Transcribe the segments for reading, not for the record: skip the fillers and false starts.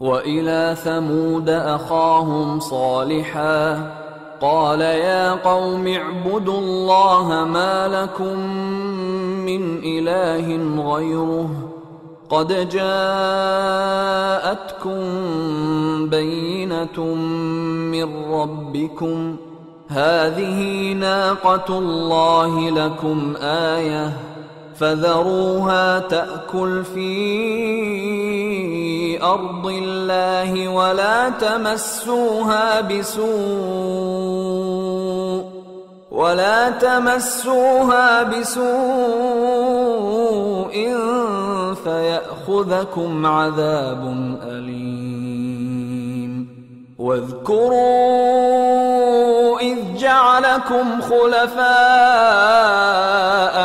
وإلى ثمود أخاهم صالحا قال يا قوم اعبدوا الله ما لكم من إله غيره قد جاءتكم بينة من ربكم هذه ناقة الله لكم آية فذروها تأكل في أرض الله ولا تمسوها بسوء فيأخذكم عذاب أليم واذكروا إذ جعلكم خلفاء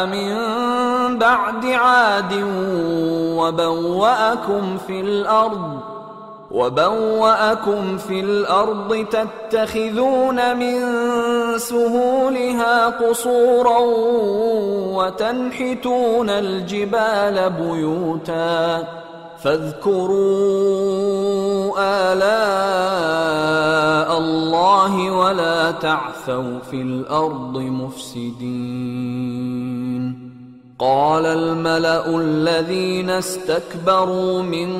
من بعد عاد وبوأكم في الأرض تتخذون من سهولها قصورا وتنحتون الجبال بيوتا فاذكروا آلاء الله ولا تعثوا في الأرض مفسدين. قال الملأ الذين استكبروا من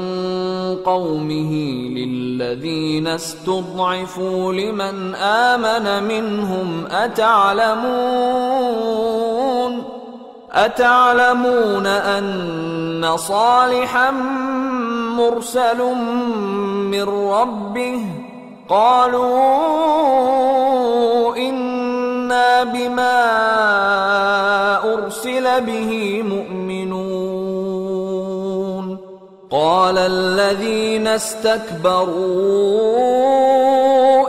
قومه للذين استضعفوا لمن آمن منهم أتعلمون أن صالحا مرسل من ربه قالوا إنا بما أرسل به مؤمنون. قال الذين استكبروا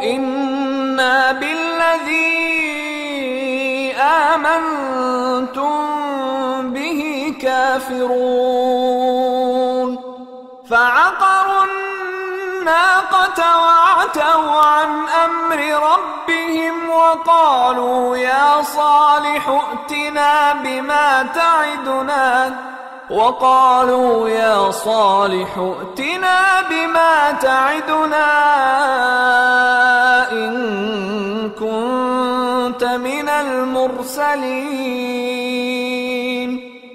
إنا بالذي آمنتم به كافرون. فعقروا الناقة وعتوا عن أمر ربهم وقالوا يا صالح ائتنا بما تعدنا إن كنت من المرسلين.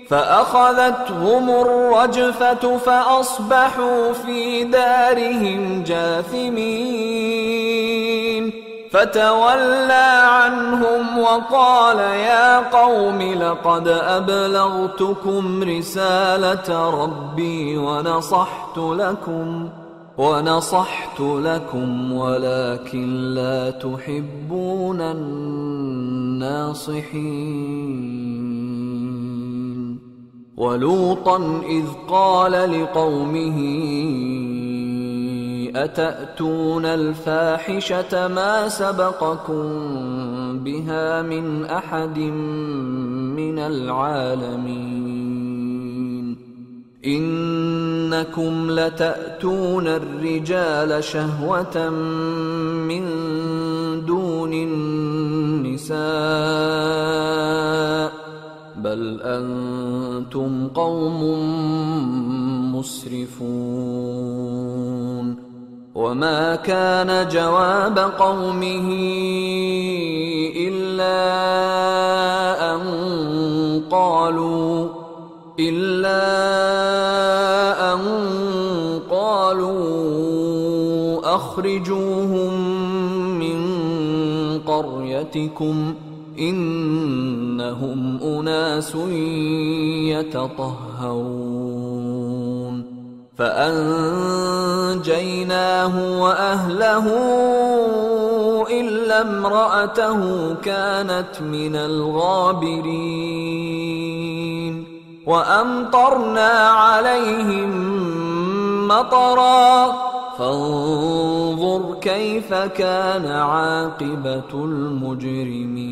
فأخذتهم الرجفة فأصبحوا في دارهم جاثمين. فتولى عنهم وقال يا قوم لقد أبلغتكم رسالة ربي ونصحت لكم ولكن لا تحبون الناصحين. ولوطا إذ قال لقومه أتأتون الفاحشة ما سبقكم بها من أحد من العالمين إنكم لتأتون الرجال شهوة من دون النساء بل أنتم قوم مسرفون. وما كان جواب قومه إلا أن قالوا أخرجوهم من قريتكم إنهم أناس يتطهرون. فأنجيناه وأهله إلا امرأته كانت من الغابرين. وأمطرنا عليهم مطرا فانظر كيف كان عاقبة المجرمين.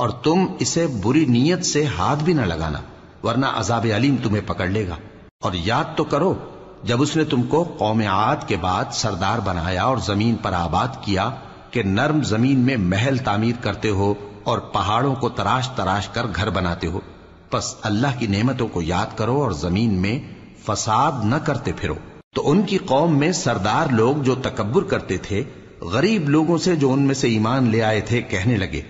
اور تم اسے بری نیت سے ہاتھ بھی نہ لگانا، ورنہ عذاب علیم تمہیں پکڑ لے گا۔ اور یاد تو کرو جب اس نے تم کو قوم عاد کے بعد سردار بنایا اور زمین پر آباد کیا کہ نرم زمین میں محل تعمیر کرتے ہو اور پہاڑوں کو تراش تراش کر گھر بناتے ہو۔ پس اللہ کی نعمتوں کو یاد کرو اور زمین میں فساد نہ کرتے پھرو۔ تو ان کی قوم میں سردار لوگ جو تکبر کرتے تھے، غریب لوگوں سے جو ان میں سے ایمان لے آئے تھے کہنے لگے،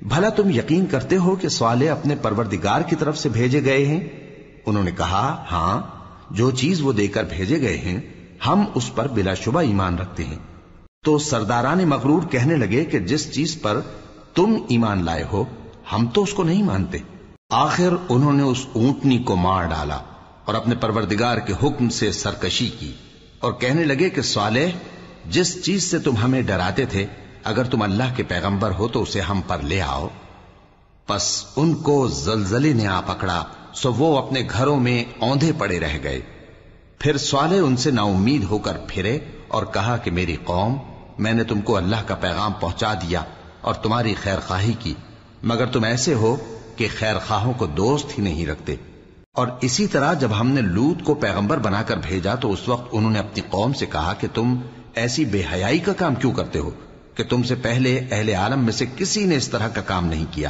بھلا تم یقین کرتے ہو کہ صالح اپنے پروردگار کی طرف سے بھیجے گئے ہیں؟ انہوں نے کہا، ہاں، جو چیز وہ دے کر بھیجے گئے ہیں ہم اس پر بلا شبہ ایمان رکھتے ہیں۔ تو سرداران مغرور کہنے لگے کہ جس چیز پر تم ایمان لائے ہو ہم تو اس کو نہیں مانتے۔ آخر انہوں نے اس اونٹنی کو مار ڈالا اور اپنے پروردگار کے حکم سے سرکشی کی، اور کہنے لگے کہ صالح، جس چیز سے تم ہمیں ڈراتے تھے اگر تم اللہ کے پیغمبر ہو تو اسے ہم پر لے آؤ۔ پس ان کو زلزلے نے آ پکڑا، سو وہ اپنے گھروں میں اوندھے پڑے رہ گئے۔ پھر صالح ان سے نا امید ہو کر پھرے اور کہا کہ میری قوم، میں نے تم کو اللہ کا پیغام پہنچا دیا اور تمہاری خیر خواہی کی، مگر تم ایسے ہو کہ خیر خواہوں کو دوست ہی نہیں رکھتے۔ اور اسی طرح جب ہم نے لوط کو پیغمبر بنا کر بھیجا تو اس وقت انہوں نے اپنی قوم سے کہا کہ تم ایسی بے حیائی کا کام کیوں کرتے ہو کہ تم سے پہلے اہل عالم میں سے کسی نے اس طرح کا کام نہیں کیا،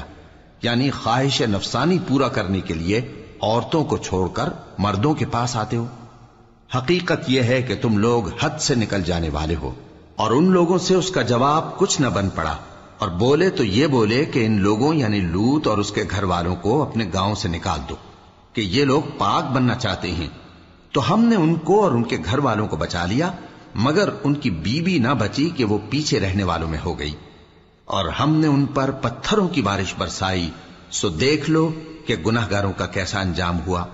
یعنی خواہش نفسانی پورا کرنے کے لیے عورتوں کو چھوڑ کر مردوں کے پاس آتے ہو۔ حقیقت یہ ہے کہ تم لوگ حد سے نکل جانے والے ہو۔ اور ان لوگوں سے اس کا جواب کچھ نہ بن پڑا، اور بولے تو یہ بولے کہ ان لوگوں یعنی لوط اور اس کے گھر والوں کو اپنے گاؤں سے نکال دو کہ یہ لوگ پاک بننا چاہتے ہیں۔ تو ہم نے ان کو اور ان کے گھر والوں کو بچا لیا، مگر ان کی بیوی نہ بچی کہ وہ پیچھے رہنے والوں میں ہو گئی، اور ہم نے ان پر پتھروں کی بارش برسائی، سو دیکھ لو کہ گناہگاروں کا کیسا انجام ہوا۔